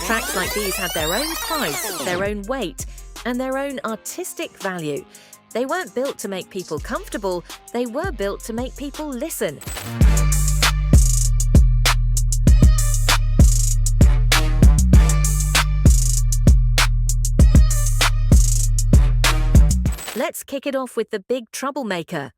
Tracks like these had their own price, their own weight, and their own artistic value. They weren't built to make people comfortable, they were built to make people listen. Let's kick it off with the big troublemaker,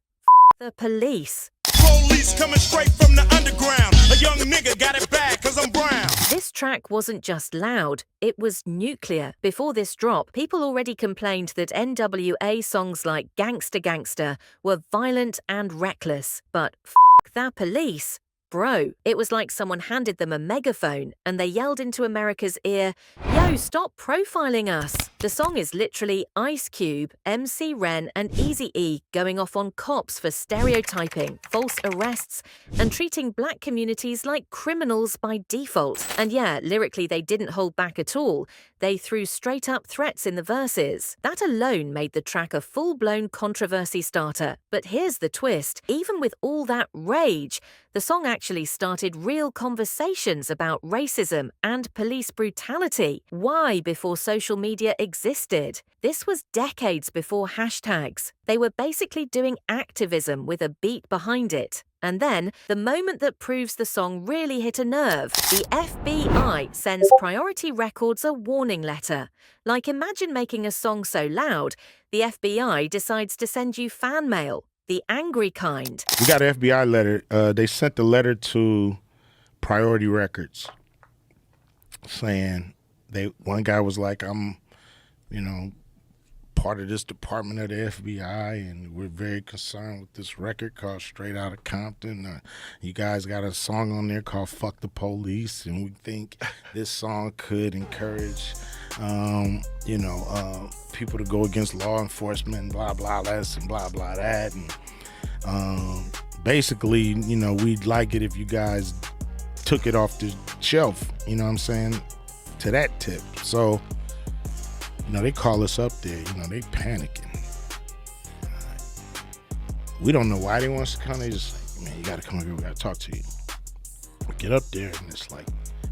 the Police. Police coming straight from the underground. A young nigga got it bad 'cause I'm brown. This track wasn't just loud, it was nuclear. Before this drop, people already complained that N.W.A. songs like Gangsta Gangsta were violent and reckless. But fuck that Police. Bro, it was like someone handed them a megaphone and they yelled into America's ear, "Yo, stop profiling us." The song is literally Ice Cube, MC Ren, and Eazy-E going off on cops for stereotyping, false arrests, and treating black communities like criminals by default. And yeah, lyrically they didn't hold back at all. They threw straight-up threats in the verses. That alone made the track a full-blown controversy starter. But here's the twist. Even with all that rage, the song actually started real conversations about racism and police brutality. Why before social media existed? This was decades before hashtags. They were basically doing activism with a beat behind it. And then, the moment that proves the song really hit a nerve, the FBI sends Priority Records a warning letter. Like, imagine making a song so loud, the FBI decides to send you fan mail. The angry kind. We got an FBI letter. They sent the letter to Priority Records saying one guy was like, I'm, part of this department of the FBI, and we're very concerned with this record called Straight Outta Compton. You guys got a song on there called Fuck the Police, and we think this song could encourage people to go against law enforcement and blah, blah, this and blah, blah, that. And basically, we'd like it if you guys took it off the shelf, you know what I'm saying, to that tip. So, they call us up there, they panicking. We don't know why they want us to come. They just like, man, you gotta come over here, we gotta talk to you. We get up there and it's like,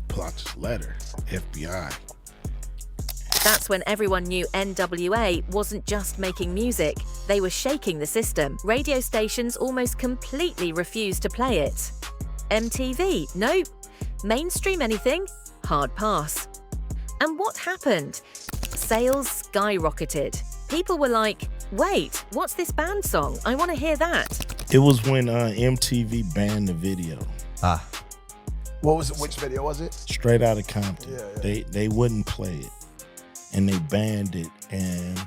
pull out this letter, FBI. That's when everyone knew N.W.A. wasn't just making music, they were shaking the system. Radio stations almost completely refused to play it. MTV, nope. Mainstream anything? Hard pass. And what happened? Sales skyrocketed. People were like, wait, what's this band song? I want to hear that. It was when MTV banned the video. What was it? Which video was it? Straight Outta Compton. Yeah. They wouldn't play it. And they banned it. And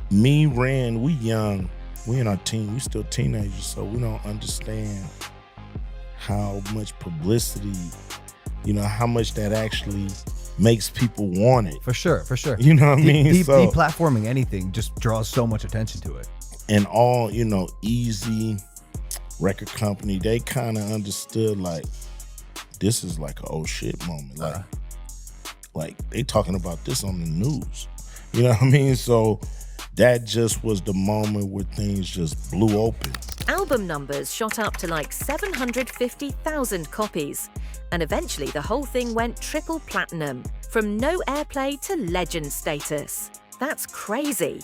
we young, we in our teen, we still teenagers, so we don't understand how much publicity, how much that actually makes people want it. For sure. You know what I mean? Deplatforming anything just draws so much attention to it. And all, Eazy record company, they kind of understood like, this is like a oh shit moment. Like they talking about this on the news. You know what I mean? So that just was the moment where things just blew open. Album numbers shot up to like 750,000 copies. And eventually the whole thing went triple platinum, from no airplay to legend status. That's crazy.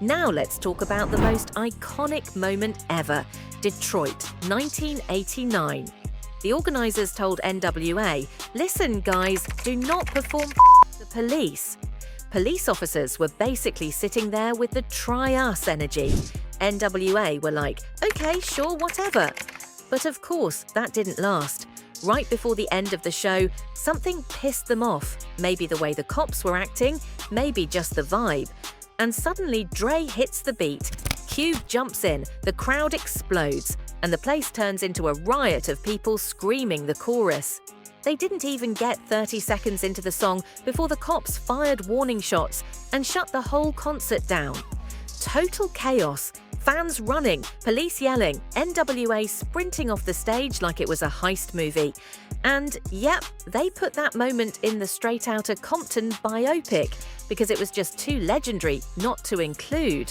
Now let's talk about the most iconic moment ever, Detroit, 1989. The organizers told N.W.A, listen guys, do not perform the police. Police officers were basically sitting there with the try us energy. N.W.A were like, okay, sure, whatever. But of course, that didn't last. Right before the end of the show, something pissed them off. Maybe the way the cops were acting, maybe just the vibe. And suddenly Dre hits the beat. Cube jumps in, the crowd explodes, and the place turns into a riot of people screaming the chorus. They didn't even get 30 seconds into the song before the cops fired warning shots and shut the whole concert down. Total chaos. Fans running, police yelling, N.W.A sprinting off the stage like it was a heist movie. And yep, they put that moment in the Straight Outta Compton biopic because it was just too legendary not to include.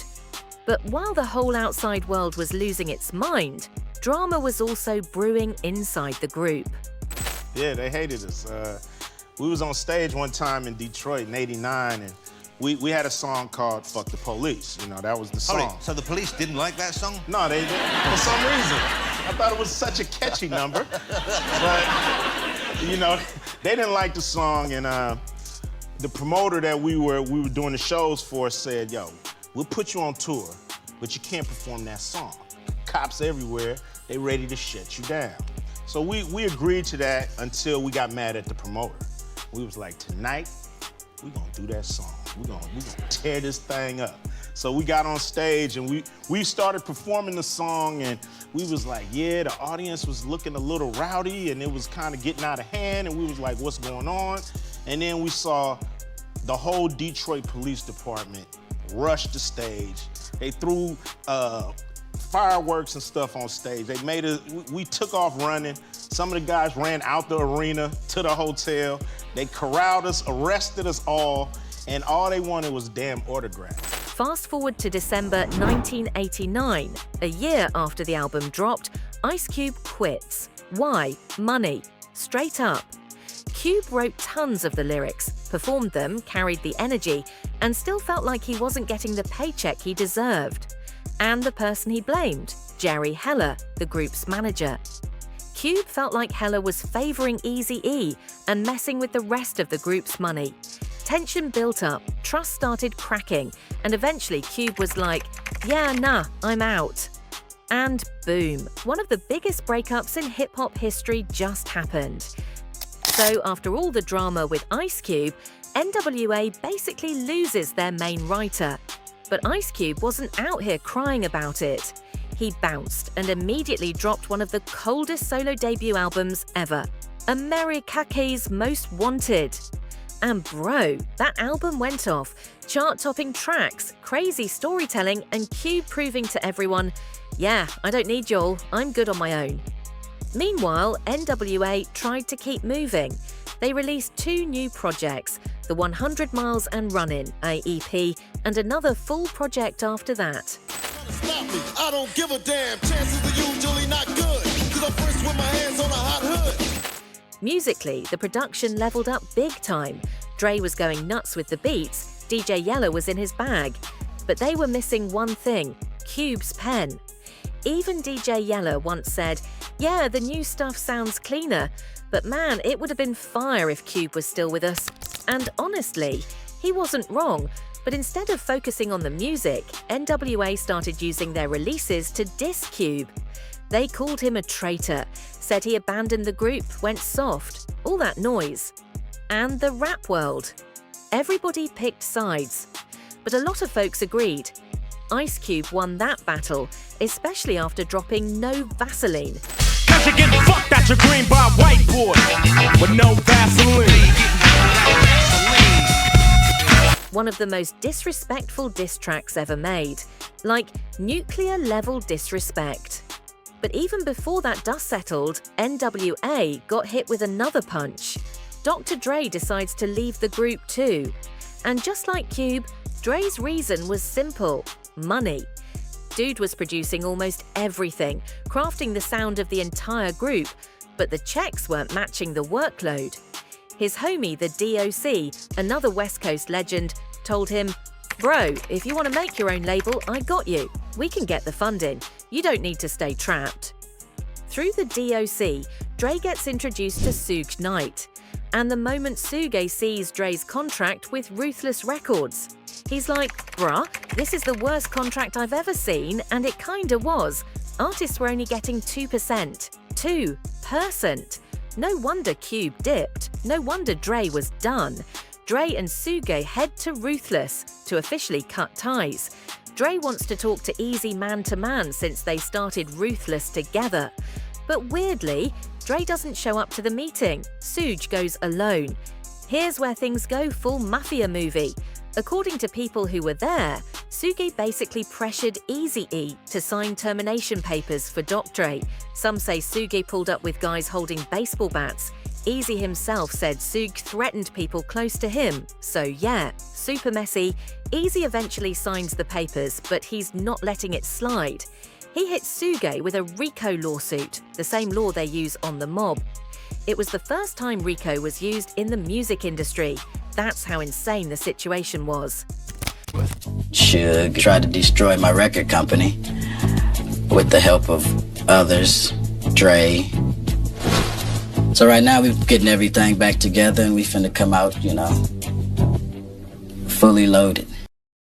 But while the whole outside world was losing its mind, drama was also brewing inside the group. Yeah, they hated us. We was on stage one time in Detroit in '89, and we had a song called "Fuck the Police." You know, that was the song. Hold it, so the police didn't like that song? No, they didn't. For some reason, I thought it was such a catchy number, but you know, they didn't like the song, and the promoter that we were doing the shows for said, "Yo, we'll put you on tour, but you can't perform that song. Cops everywhere, they ready to shut you down." So we agreed to that until we got mad at the promoter. We was like, tonight, we gonna do that song. We gonna tear this thing up. So we got on stage and we started performing the song, and we was like, yeah, the audience was looking a little rowdy and it was kind of getting out of hand, and we was like, what's going on? And then we saw the whole Detroit Police Department rush the stage. They threw fireworks and stuff on stage. They made we took off running. Some of the guys ran out the arena to the hotel. They corralled us, arrested us all, and all they wanted was damn autographs. Fast forward to December 1989, a year after the album dropped, Ice Cube quits. Why? Money. Straight up. Cube wrote tons of the lyrics, performed them, carried the energy, and still felt like he wasn't getting the paycheck he deserved. And the person he blamed, Jerry Heller, the group's manager. Cube felt like Heller was favoring Eazy-E and messing with the rest of the group's money. Tension built up, trust started cracking, and eventually Cube was like, yeah, nah, I'm out. And boom, one of the biggest breakups in hip-hop history just happened. So after all the drama with Ice Cube, N.W.A. basically loses their main writer. But Ice Cube wasn't out here crying about it. He bounced and immediately dropped one of the coldest solo debut albums ever, America's Most Wanted. And bro, that album went off, chart-topping tracks, crazy storytelling, and Cube proving to everyone, yeah, I don't need y'all, I'm good on my own. Meanwhile, N.W.A. tried to keep moving. They released 2 new projects, the 100 Miles and Runnin', a EP, and another full project after that. Stop me, I don't give a damn. Chances are usually not good, 'cause I'm first with my hands on a hot hood. Musically, the production leveled up big time. Dre was going nuts with the beats, DJ Yella was in his bag. But they were missing one thing, Cube's pen. Even DJ Yella once said, yeah, the new stuff sounds cleaner, but man, it would have been fire if Cube was still with us. And honestly, he wasn't wrong, but instead of focusing on the music, N.W.A. started using their releases to diss Cube. They called him a traitor, said he abandoned the group, went soft, all that noise. And the rap world. Everybody picked sides. But a lot of folks agreed. Ice Cube won that battle, especially after dropping No Vaseline. Cause you're getting fucked out your green by a white boy with no Vaseline. One of the most disrespectful diss tracks ever made, like nuclear-level disrespect. But even before that dust settled, N.W.A. got hit with another punch. Dr. Dre decides to leave the group too. And just like Cube, Dre's reason was simple: money. Dude was producing almost everything, crafting the sound of the entire group, but the checks weren't matching the workload. His homie, the DOC, another West Coast legend, told him, bro, if you want to make your own label, I got you. We can get the funding. You don't need to stay trapped. Through the DOC, Dre gets introduced to Suge Knight. And the moment Suge sees Dre's contract with Ruthless Records, he's like, bruh, this is the worst contract I've ever seen, and it kinda was. Artists were only getting 2%. 2%. No wonder Cube dipped. No wonder Dre was done. Dre and Suge head to Ruthless to officially cut ties. Dre wants to talk to Eazy man to man since they started Ruthless together. But weirdly, Dre doesn't show up to the meeting. Suge goes alone. Here's where things go full mafia movie. According to people who were there, Suge basically pressured Eazy-E to sign termination papers for Dre. Some say Suge pulled up with guys holding baseball bats. Eazy himself said Suge threatened people close to him. So yeah, super messy. Eazy eventually signs the papers, but he's not letting it slide. He hits Suge with a RICO lawsuit, the same law they use on the mob. It was the first time RICO was used in the music industry. That's how insane the situation was. Suge tried to destroy my record company with the help of others, Dre. So right now we're getting everything back together and we finna come out, you know, fully loaded.